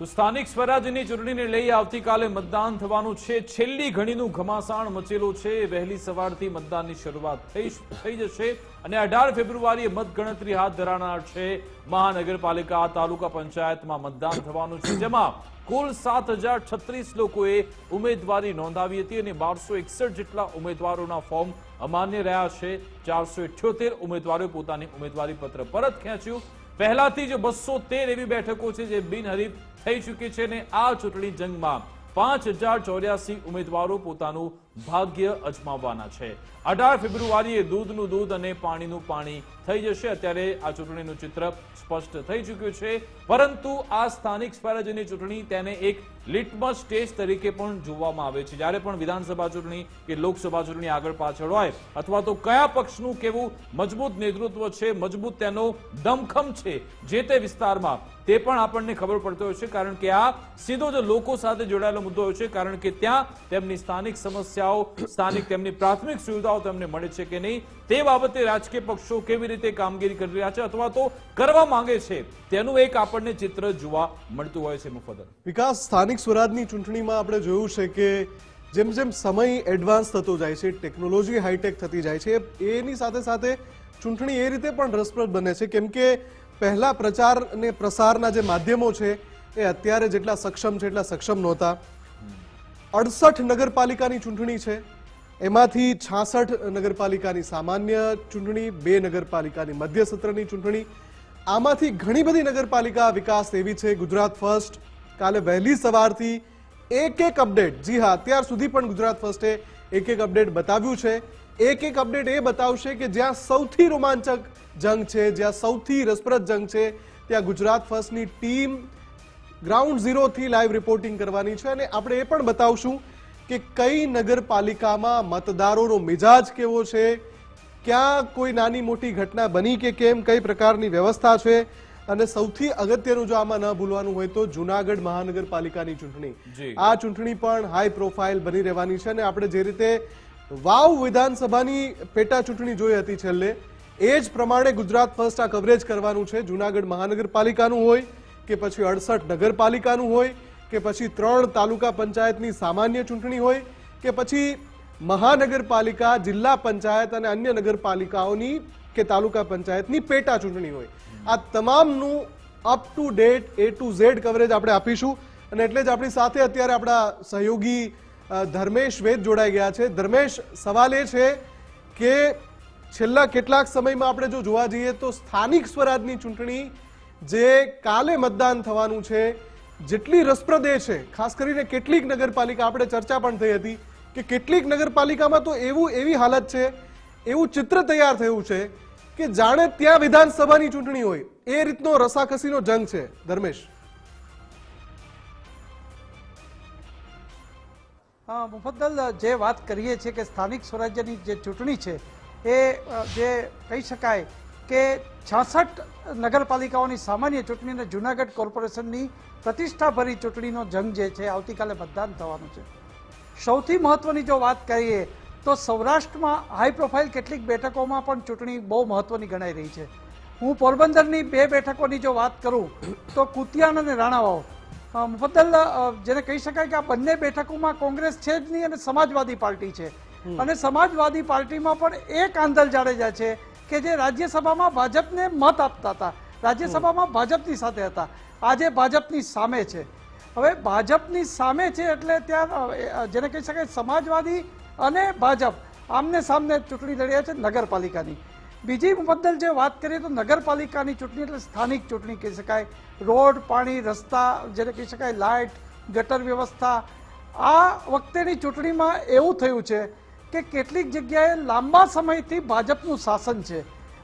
તો સ્થાનિક સ્વરાજ્યની ચૂંટણીને લઈ આવતીકાલે મતદાન થવાનું છે। છેલ્લી ઘડીનું ઘમાસાણ મચેલું છે। વહેલી સવારથી મતદાનની શરૂઆત થઈ જશે અને 18 ફેબ્રુઆરીએ મતગણતરી હાથ ધરાનાર છે। મહાનગરપાલિકા તાલુકા પંચાયતમાં મતદાન થવાનું છે, જેમાં કુલ 7036 લોકોએ ઉમેદવારી નોંધાવી હતી અને 1261 જેટલા ઉમેદવારોના ફોર્મ અમાન્ય રહ્યા છે। 478 ઉમેદવારોએ પોતાની ઉમેદવારી પત્ર પરત ખેંચ્યું। પહેલાથી જ 213 એવી બેઠકો છે જે બિનહરીફ થઈ ચૂકી છે અને આ ચૂંટણી જંગમાં 5084 ઉમેદવારો પોતાનું ભાગ્ય અજમાવવાના છે। 18 ફેબ્રુઆરીએ દૂધનું દૂધ અને પાણીનું પાણી થઈ જશે। અત્યારે આ ચૂંટણીનું ચિત્ર સ્પષ્ટ થઈ ચૂક્યું છે, પરંતુ આ સ્થાનિક સ્વરાજ્યની ચૂંટણી તેને એક લિટમસ ટેસ્ટ તરીકે પણ જોવામાં આવે છે। જ્યારે પણ વિધાનસભા ચૂંટણી કે લોકસભા ચૂંટણી આગળ પાછળ હોય અથવા તો કયા પક્ષનું કેવું મજબૂત નેતૃત્વ છે, મજબૂત તેનો દમખમ છે જે તે વિસ્તારમાં, તે પણ આપણને ખબર પડતો હોય છે, કારણ કે આ સીધો જ લોકો સાથે જોડાયેલો મુદ્દો હોય છે। કારણ કે ત્યાં તેમની સ્થાનિક સમસ્યાઓ, સ્થાનિક તેમની પ્રાથમિક સુવિધાઓ તેમને મળે છે કે નહીં, તે બાબતે રાજકીય પક્ષો કેવી રીતે કામગીરી કરી રહ્યા છે અથવા તો કરવા માંગે છે, તેનું એક આપણને ચિત્ર જોવા મળતું હોય છે। મુફદ્દલ વિકાસ, સ્થાનિક સ્વરાજની ચૂંટણીમાં આપણે જોયું છે કે જેમ જેમ સમય એડવાન્સ થતો જાય છે, ટેકનોલોજી હાઈટેક થતી જાય છે, એની સાથે સાથે ચૂંટણી એ રીતે પણ રસપ્રદ બને છે કેમ કે પહેલા પ્રચાર અને પ્રસારના જે માધ્યમો છે એ અત્યારે જેટલા સક્ષમ છે એટલા સક્ષમ નહોતા। 68 નગરપાલિકાની ચૂંટણી છે, એમાંથી 66 નગરપાલિકાની સામાન્ય ચૂંટણી, 2 નગરપાલિકાની મધ્ય સત્રની ચૂંટણી। આમાંથી ઘણી બધી નગરપાલિકા વિકાસ એવી છે ગુજરાત ફર્સ્ટ કાલે વહેલી સવારથી એક અપડેટ, જી હા, અત્યાર સુધી પણ ગુજરાત ફર્સ્ટે એક અપડેટ બતાવ્યું છે। એક અપડેટ એ બતાવશે કે જ્યાં સૌથી રોમાંચક જંગ છે, જ્યાં સૌથી રસપ્રદ જંગ છે, ત્યાં ગુજરાત ફર્સ્ટની ટીમ ગ્રાઉન્ડ ઝીરોથી લાઈવ રિપોર્ટિંગ કરવાની છે અને આપણે એ પણ બતાવશું કે કઈ નગરપાલિકામાં મતદારોનો મિજાજ કેવો છે, ક્યાં કોઈ નાની મોટી ઘટના બની કે કેમ, કઈ પ્રકારની વ્યવસ્થા છે। અને સૌથી અગત્યનું જો આમાં ન ભૂલવાનું હોય તો જૂનાગઢ મહાનગરપાલિકાની ચૂંટણી, આ ચૂંટણી પણ હાઈ પ્રોફાઇલ બની રહેવાની છે અને આપણે જે રીતે વાવ વિધાનસભાની પેટા ચૂંટણી જોઈ હતી છેલ્લે, એ જ પ્રમાણે ગુજરાત ફર્સ્ટ આ કવરેજ કરવાનું છે। જૂનાગઢ મહાનગરપાલિકાનું હોય કે પછી 68 નગરપાલિકાનું હોય કે પછી 3 તાલુકા પંચાયતની સામાન્ય ચૂંટણી હોય કે પછી મહાનગરપાલિકા, જિલ્લા પંચાયત અને અન્ય નગરપાલિકાઓની કે તાલુકા પંચાયતની પેટા ચૂંટણી હોય, આ તમામનું up to date A to Z coverage આપણે આપીશું। અને એટલે જ આપણી સાથે અત્યારે આપણા સહયોગી ધર્મેશ વેદ જોડાઈ ગયા છે। ધર્મેશ, સવાલ એ છે કે છેલ્લા કેટલાક સમયમાં આપણે જો જોવા જઈએ તો સ્થાનિક સ્વરાજની ચૂંટણી જે કાલે મતદાન થવાનું છે, જેટલી રસપ્રદ એ છે, ખાસ કરીને કેટલીક નગરપાલિકા, આપણે ચર્ચા પણ થઈ હતી કે કેટલીક નગરપાલિકામાં તો એવી હાલત છે, એવું ચિત્ર તૈયાર થયું છે કે જાણે ત્યાં વિધાનસભાની ચૂંટણી હોય એ રીતનો રસાકસીનો જંગ છે। ધર્મેશ, મુફદ્દલ, જે વાત કરીએ છીએ કે સ્થાનિક સ્વરાજ્યની જે ચૂંટણી છે એ જે કહી શકાય કે 66 નગરપાલિકાઓની સામાન્ય ચૂંટણી અને જૂનાગઢ કોર્પોરેશનની પ્રતિષ્ઠાભરી ચૂંટણીનો જંગ જે છે આવતીકાલે મતદાન થવાનું છે। સૌથી મહત્વની જો વાત કરીએ તો સૌરાષ્ટ્રમાં હાઈ પ્રોફાઇલ કેટલીક બેઠકોમાં પણ ચૂંટણી બહુ મહત્વની ગણાઈ રહી છે। હું પોરબંદરની 2 બેઠકોની જો વાત કરું તો કુતિયાણ અને રાણાવાવ, મુફદ્દલ, જેને કહી શકાય કે આ બંને બેઠકોમાં કોંગ્રેસ છે જ નહીં અને સમાજવાદી પાર્ટી છે, અને સમાજવાદી પાર્ટીમાં પણ એક આંધલ જાડેજા છે કે જે રાજ્યસભામાં ભાજપને મત આપતા હતા, રાજ્યસભામાં ભાજપની સાથે હતા, આજે ભાજપની સામે છે। હવે ભાજપની સામે છે એટલે ત્યાં જેને કહી શકાય સમાજવાદી અને ભાજપ આમને સામને ચૂંટણી લડ્યા છે નગરપાલિકાની। બીજી મુફદ્દલ જે વાત કરીએ તો નગરપાલિકાની ચૂંટણી એટલે સ્થાનિક ચૂંટણી કહી શકાય। રોડ, પાણી, રસ્તા, જેને કહી શકાય લાઇટ, ગટર વ્યવસ્થા, આ વખતેની ચૂંટણીમાં એવું થયું છે કે કેટલીક જગ્યાએ લાંબા સમયથી ભાજપનું શાસન છે।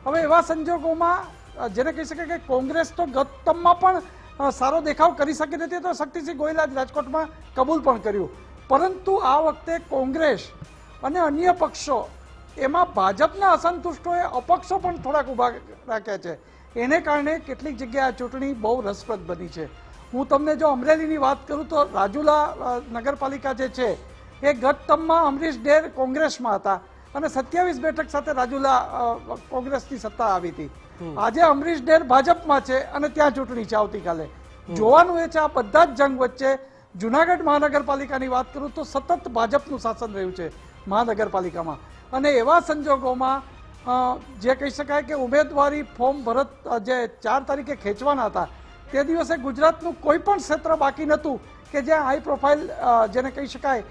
હવે એવા સંજોગોમાં જેને કહી શકાય કે કોંગ્રેસ તો ગત ટર્મમાં પણ સારો દેખાવ કરી શકી નથી, તો શક્તિસિંહ ગોહિલે રાજકોટમાં કબૂલ પણ કર્યું, પરંતુ આ વખતે કોંગ્રેસ અને અન્ય પક્ષો, એમાં ભાજપના અસંતુષ્ટોએ અપક્ષો પણ થોડાક ઊભા રાખ્યા છે। એને કારણે કેટલીક જગ્યાએ આ ચૂંટણી બહુ રસપ્રદ બની છે। હું તમને જો અમરેલીની વાત કરું તો રાજુલા નગરપાલિકા જે છે એ ગત ટર્મમાં અમરીશ ડેર કોંગ્રેસમાં હતા અને 27 બેઠક સાથે રાજુલા કોંગ્રેસની સત્તા આવી હતી। આજે અમરીશ ડેર ભાજપમાં છે અને ત્યાં ચૂંટણી છે આવતીકાલે। જોવાનું એ છે આ બધા જ જંગ વચ્ચે જુનાગઢ મહાનગરપાલિકાની વાત કરું તો સતત ભાજપનું શાસન રહ્યું છે મહાનગરપાલિકામાં, અને એવા સંજોગોમાં જે કહી શકાય કે ઉમેદવારી ફોર્મ ભરત જે 4 તારીખે ખેંચવાના હતા તે દિવસે ગુજરાતનું કોઈ પણ ક્ષેત્ર બાકી નહોતું કે જ્યાં હાઈ પ્રોફાઇલ જેને કહી શકાય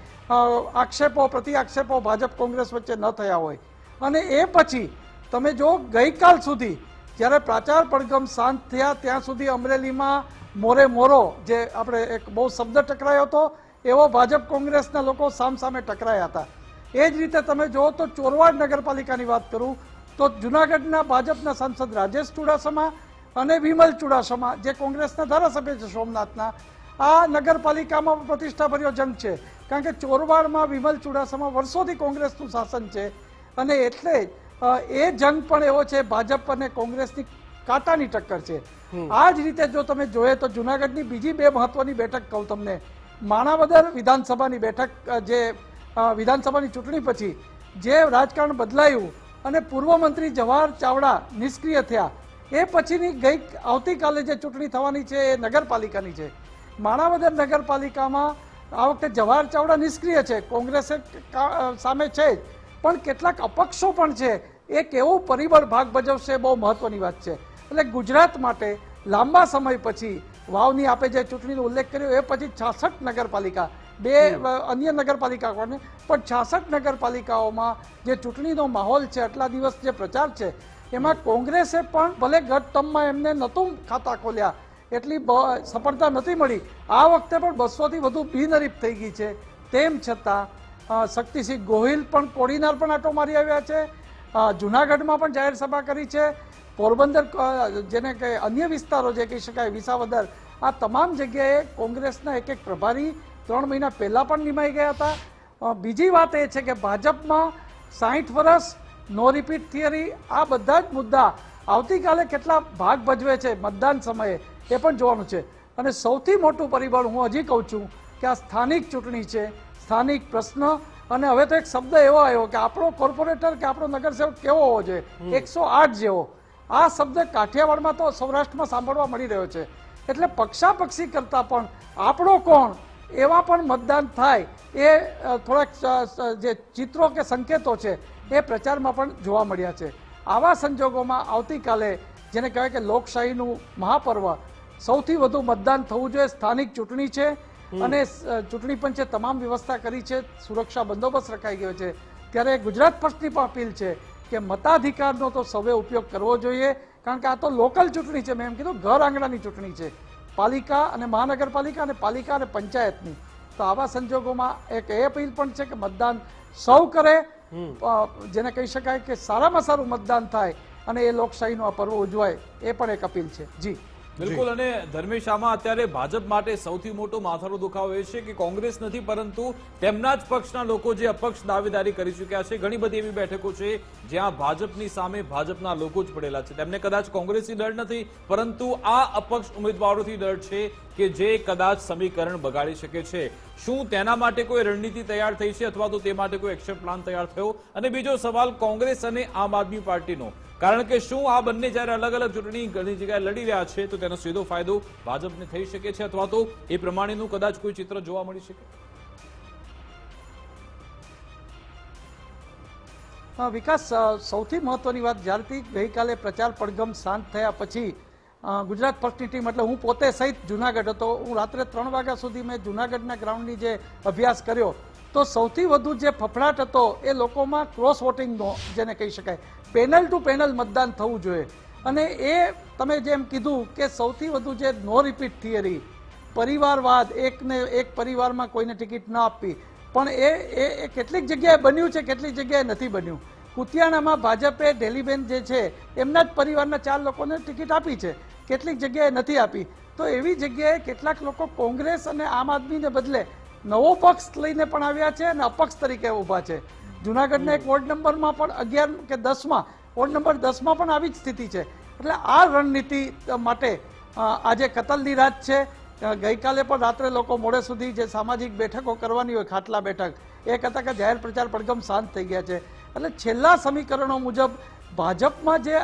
આક્ષેપો પ્રતિ આક્ષેપો ભાજપ કોંગ્રેસ વચ્ચે ન થયા હોય. અને એ પછી તમે જો ગઈકાલ સુધી જ્યારે પ્રચાર પડઘમ શાંત થયા ત્યાં સુધી અમરેલીમાં મોરે મોરો જે આપણે એક બહુ શબ્દ ટકરાયો હતો એવો ભાજપ કોંગ્રેસના લોકો સામસામે ટકરાયા હતા. એ જ રીતે તમે જુઓ તો ચોરવાડ નગરપાલિકાની વાત કરું તો જુનાગઢના ભાજપના સાંસદ રાજેશ ચુડાસમા અને વિમલ ચુડાસમા જે કોંગ્રેસના ધારાસભ્ય છે સોમનાથના, આ નગરપાલિકામાં પ્રતિષ્ઠાભર્યો જંગ છે, કારણ કે ચોરવાડમાં વિમલ ચુડાસમા વર્ષોથી કોંગ્રેસનું શાસન છે, અને એટલે એ જંગ પણ એવો છે ભાજપ અને કોંગ્રેસની કાંટાની ટક્કર છે. આ જ રીતે જો તમે જોઈએ તો જુનાગઢની બીજી 2 મહત્વની બેઠક કહું તમને, માણાવદર વિધાનસભાની બેઠક, જે વિધાનસભાની ચૂંટણી પછી જે રાજકારણ બદલાયું અને પૂર્વ મંત્રી જવાહર ચાવડા નિષ્ક્રિય થયા એ પછીની આવતીકાલે જે ચૂંટણી થવાની છે એ નગરપાલિકાની છે. માણાવદર નગરપાલિકામાં આ વખતે જવાહર ચાવડા નિષ્ક્રિય છે, કોંગ્રેસે સામે છે જ, પણ કેટલાક અપક્ષો પણ છે. એ કેવું પરિબળ ભાગ ભજવશે બહુ મહત્વની વાત છે. એટલે ગુજરાત માટે લાંબા સમય પછી વાવની આપે જે ચૂંટણીનો ઉલ્લેખ કર્યો એ પછી 66 નગરપાલિકા, 2 અન્ય નગરપાલિકા પણ 66 નગરપાલિકાઓમાં જે ચૂંટણીનો માહોલ છે, આટલા દિવસ જે પ્રચાર છે એમાં કોંગ્રેસે પણ ભલે ગત ટર્મમાં એમને નહોતું ખાતા ખોલ્યા, એટલી સફળતા નથી મળી, આ વખતે પણ 200 થી વધુ બિનહરીફ થઈ ગઈ છે. તેમ છતાં શક્તિસિંહ ગોહિલ પણ કોડીનાર પણ આટો મારી આવ્યા છે, જુનાગઢમાં પણ જાહેર સભા કરી છે, પોરબંદર જેને કે અન્ય વિસ્તારો જે કહી શકાય વિસાવદર, આ તમામ જગ્યાએ કોંગ્રેસના એક પ્રભારી 3 મહિના પહેલા પણ નિમાઈ ગયા હતા. બીજી વાત એ છે કે ભાજપમાં 60 વર્ષ, નો રિપીટ થિયરી, આ બધા જ મુદ્દા આવતીકાલે કેટલા ભાગ ભજવે છે મતદાન સમયે એ પણ જોવાનું છે. અને સૌથી મોટું પરિબળ હું હજી કહું છું કે આ સ્થાનિક ચૂંટણી છે, સ્થાનિક પ્રશ્ન, અને હવે તો એક શબ્દ એવો આવ્યો કે આપણો કોર્પોરેટર કે આપણો નગરસેવક કેવો હોવો જોઈએ, 108 જેવો. આ શબ્દ કાઠિયાવાડમાં તો સૌરાષ્ટ્રમાં સાંભળવા મળી રહ્યો છે. એટલે પક્ષાપક્ષી કરતાં પણ આપણો કોણ એવા પણ મતદાન થાય એ થોડાક જે ચિત્રો કે સંકેતો છે એ પ્રચારમાં પણ જોવા મળ્યા છે. આવા સંજોગોમાં આવતીકાલે જેને કહેવાય કે લોકશાહીનું મહાપર્વ, સૌથી વધુ મતદાન થવું જોઈએ, સ્થાનિક ચૂંટણી છે અને ચૂંટણી પંચે તમામ વ્યવસ્થા કરી છે, સુરક્ષા બંદોબસ્ત રખાઈ ગયો છે. ત્યારે ગુજરાત ફર્સ્ટની પણ અપીલ છે કે મતાધિકારનો તો સૌએ ઉપયોગ કરવો જોઈએ, કારણ કે આ તો લોકલ ચૂંટણી છે, મેં એમ કીધું ઘર આંગણાની ચૂંટણી છે, પાલિકા અને મહાનગરપાલિકા અને પાલિકા અને પંચાયતની. તો આવા સંજોગોમાં એક એ અપીલ પણ છે કે મતદાન સૌ કરે, જેને કહી શકાય કે સારામાં સારું મતદાન થાય અને એ લોકશાહીનો આ પર્વ ઉજવાય, એ પણ એક અપીલ છે. જી બિલકુલ. અને ધર્મેશ, આમાં અત્યારે ભાજપ માટે સૌથી મોટો માથાનો દુખાવો એ છે કે કોંગ્રેસ નથી, પરંતુ તેમના જ પક્ષના લોકો જે અપક્ષ દાવેદારી કરી ચૂક્યા છે. ઘણી બધી એવી બેઠકો છે જ્યાં ભાજપની સામે ભાજપના લોકો જ પડેલા છે. તેમને કદાચ કોંગ્રેસથી ડર નથી, પરંતુ આ અપક્ષ ઉમેદવારોથી ડર છે કે જે કદાચ સમીકરણ બગાડી શકે છે. શું તેના માટે કોઈ રણનીતિ તૈયાર થઈ છે, અથવા તો તે માટે કોઈ એક્શન પ્લાન તૈયાર થયો? અને બીજો સવાલ કોંગ્રેસ અને આમ આદમી પાર્ટીનો, કારણ કે શું આ બંને જ્યારે અલગ અલગ ચૂંટણી ઘણી જગ્યાએ લડી રહ્યા છે તો તેનો સીધો ફાયદો ભાજપને થઈ શકે છે, અથવા તો એ પ્રમાણેનું કદાચ કોઈ ચિત્ર જોવા મળી શકે? વિકાસ, સૌથી મહત્વની વાત, જ્યારથી ગઈકાલે પ્રચાર પડઘમ શાંત થયા પછી ગુજરાત ફર્સ્ટની ટીમ, એટલે હું પોતે સહિત જુનાગઢ હતો, હું રાત્રે 3 વાગ્યા સુધી મેં જુનાગઢના ગ્રાઉન્ડની જે અભ્યાસ કર્યો, તો સૌથી વધુ જે ફફડાટ હતો એ લોકોમાં ક્રોસ વોટિંગનો, જેને કહી શકાય પેનલ ટુ પેનલ મતદાન થવું જોઈએ. અને એ તમે જેમ કીધું કે સૌથી વધુ જે નો રિપીટ થિયરી, પરિવારવાદ, એકને એક પરિવારમાં કોઈને ટિકિટ ન આપવી, પણ એ કેટલીક જગ્યાએ બન્યું છે, કેટલીક જગ્યાએ નથી બન્યું. કુતિયાણામાં ભાજપે ડેલીબેન જે છે એમના જ પરિવારના 4 લોકોને ટિકિટ આપી છે, કેટલીક જગ્યાએ નથી આપી. તો એવી જગ્યાએ કેટલાક લોકો કોંગ્રેસ અને આમ આદમીને બદલે નવો પક્ષ લઈને પણ આવ્યા છે અને અપક્ષ તરીકે ઊભા છે. જુનાગઢના એક વોર્ડ નંબરમાં પણ 11 કે 10માં, વોર્ડ નંબર 10માં પણ આવી જ સ્થિતિ છે. એટલે આ રણનીતિ માટે આજે કતલની રાત છે. ગઈકાલે પણ રાત્રે લોકો મોડે સુધી જે સામાજિક બેઠકો કરવાની હોય, ખાટલા બેઠક, એ કરતાં કે જાહેર પ્રચાર પડઘમ શાંત થઈ ગયા છે. એટલે છેલ્લા સમીકરણો મુજબ ભાજપમાં જે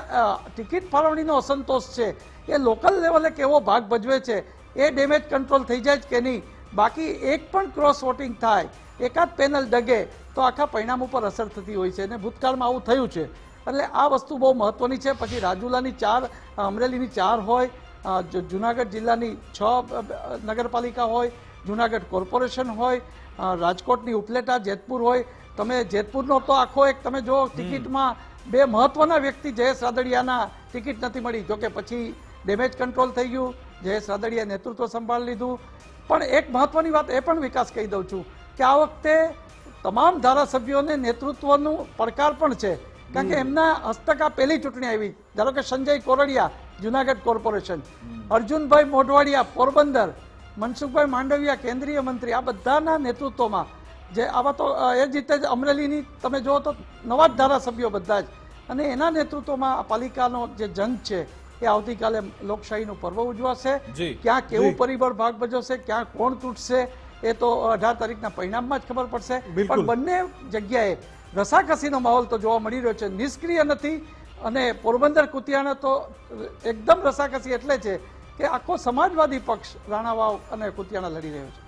ટિકિટ ફાળવણીનો અસંતોષ છે એ લોકલ લેવલે કેવો ભાગ ભજવે છે એ ડેમેજ કંટ્રોલ થઈ જાય કે નહીં, બાકી એક પણ ક્રોસ વોટિંગ થાય, એકાદ પેનલ ડગે તો આખા પરિણામ ઉપર અસર થતી હોય છે અને ભૂતકાળમાં આવું થયું છે. એટલે આ વસ્તુ બહુ મહત્વની છે. પછી રાજુલાની 4, અમરેલીની 4 હોય, જુનાગઢ જિલ્લાની 6 નગરપાલિકા હોય, જુનાગઢ કોર્પોરેશન હોય, રાજકોટની ઉપલેટા, જેતપુર હોય. તમે જેતપુરનો તો આખો એક તમે જો ટિકિટમાં 2 મહત્વના વ્યક્તિ જયેશ રાદડિયાના ટિકિટ નથી મળી, જોકે પછી ડેમેજ કંટ્રોલ થઈ ગયું, જયેશ રાદડિયા નેતૃત્વ સંભાળી લીધું. પણ એક મહત્વની વાત એ પણ વિકાસ કહી દઉં છું કે આ વખતે તમામ ધારાસભ્યોને નેતૃત્વનું પડકાર પણ છે, કારણ કે એમના હસ્તક આ પહેલી ચૂંટણી આવી. ધારો કે સંજય કોરડિયા જુનાગઢ કોર્પોરેશન, અર્જુનભાઈ મોઢવાડિયા પોરબંદર, મનસુખભાઈ માંડવિયા કેન્દ્રીય મંત્રી, આ બધાના નેતૃત્વમાં જે આવા તો એ જ રીતે જ અમરેલીની તમે જુઓ તો નવા જ ધારાસભ્યો બધા જ, અને એના નેતૃત્વમાં આ પાલિકાનો જે જંગ છે એ આવતીકાલે લોકશાહીનું પર્વ ઉજવાશે. ક્યાં કેવું પરિબળ ભાગ ભજવશે, ક્યાં કોણ તૂટશે એ તો 18 તારીખના પરિણામમાં જ ખબર પડશે. પણ બંને જગ્યાએ રસાકસીનો માહોલ તો જોવા મળી રહ્યો છે, નિષ્ક્રિય નથી. અને પોરબંદર કુતિયાણા તો એકદમ રસાકસી એટલે છે કે આખો સમાજવાદી પક્ષ રાણાવાવ અને કુતિયાણા લડી રહ્યો છે.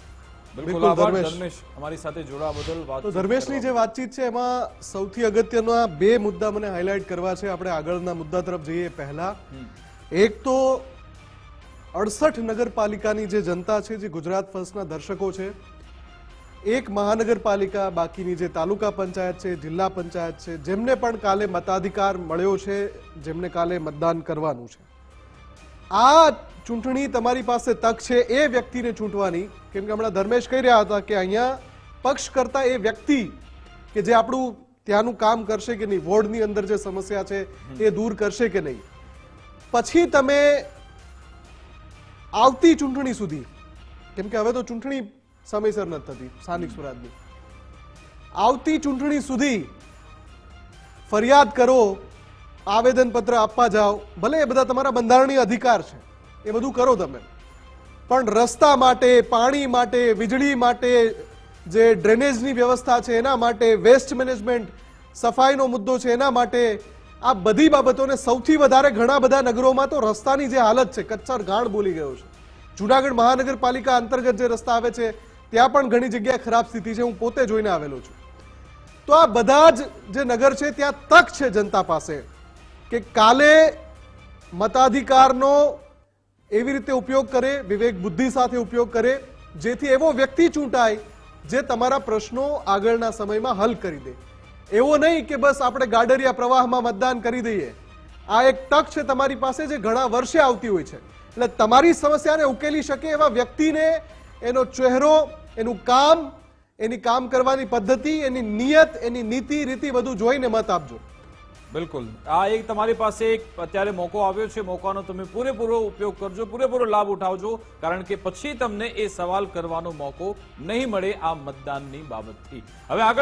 બિલકુલ આભાર ધર્મેશ, અમારી સાથે જોડાવા બદલ. તો ધર્મેશની જે વાતચીત છે એમાં સૌથી અગત્યના 2 મુદ્દા મને હાઇલાઇટ કરવા છે. આપણે આગળના મુદ્દા તરફ જઈએ પહેલા. એક તો 68 નગરપાલિકાની જે જનતા છે, જે ગુજરાત ફર્સ્ટના દર્શકો છે, એક મહાનગરપાલિકા, બાકીની જે તાલુકા પંચાયત છે, જિલ્લા પંચાયત છે, જેમને પણ કાલે મતાધિકાર મળ્યો છે, જેમને કાલે મતદાન કરવાનું છે, આ ચૂંટણી તમારી પાસે તક છે એ વ્યક્તિને ચૂંટવાની. કેમ કે હમણાં ધર્મેશ કહી રહ્યા હતા કે અહીંયા પક્ષ કરતા એ વ્યક્તિ કે જે આપણું ત્યાંનું કામ કરશે કે નહીં, વોર્ડની અંદર જે સમસ્યા છે એ દૂર કરશે કે નહીં. પછી તમે આવતી ચૂંટણી સુધી, કેમ કે હવે તો ચૂંટણી સમયસર નથી થતી સ્થાનિક સ્વરાજની, આવતી ચૂંટણી સુધી ફરિયાદ કરો, આવેદનપત્ર આપવા જાઓ, ભલે એ બધા તમારા બંધારણીય અધિકાર છે, એ બધું કરો તમે, પણ રસ્તા માટે, પાણી માટે, વીજળી માટે, જે ડ્રેનેજની વ્યવસ્થા છે એના માટે, વેસ્ટ મેનેજમેન્ટ, સફાઈનો મુદ્દો છે એના માટે, આ બધી બાબતોને સૌથી વધારે ઘણા બધા નગરોમાં તો રસ્તાની જે હાલત છે, કચ્છર ગાણ બોલી ગયો છે. જુનાગઢ મહાનગરપાલિકા અંતર્ગત જે રસ્તા આવે છે ત્યાં પણ ઘણી જગ્યાએ ખરાબ સ્થિતિ છે, હું પોતે જોઈને આવેલો છું. તો આ બધા જ જે નગર છે ત્યાં તક છે જનતા પાસે કે કાલે મતાધિકારનો એવી રીતે ઉપયોગ કરે, વિવેક બુદ્ધિ સાથે ઉપયોગ કરે, જેથી એવો વ્યક્તિ ચૂંટાય જે તમારા પ્રશ્નો આગળના સમયમાં હલ કરી દે. એવો નહીં કે બસ આપણે ગાડરિયા પ્રવાહમાં મતદાન કરી દઈએ. આ એક તક છે તમારી પાસે જે ઘણા વર્ષે આવતી હોય છે. એટલે તમારી સમસ્યાને ઉકેલી શકે એવા વ્યક્તિને, એનો ચહેરો, એનું કામ, એની કામ કરવાની પદ્ધતિ, એની નિયત, એની નીતિ રીતિ બધું જોઈને મત આપજો. બિલકુલ, આ એક તમારી પાસે એક અત્યારે મોકો આવ્યો છે, મોકાનો તમે પૂરેપૂરો ઉપયોગ કરજો, પૂરેપૂરો લાભ ઉઠાવજો, કારણ કે પછી તમને એ સવાલ કરવાનો મોકો નહીં મળે આ મતદાનની બાબતથી. હવે આગળ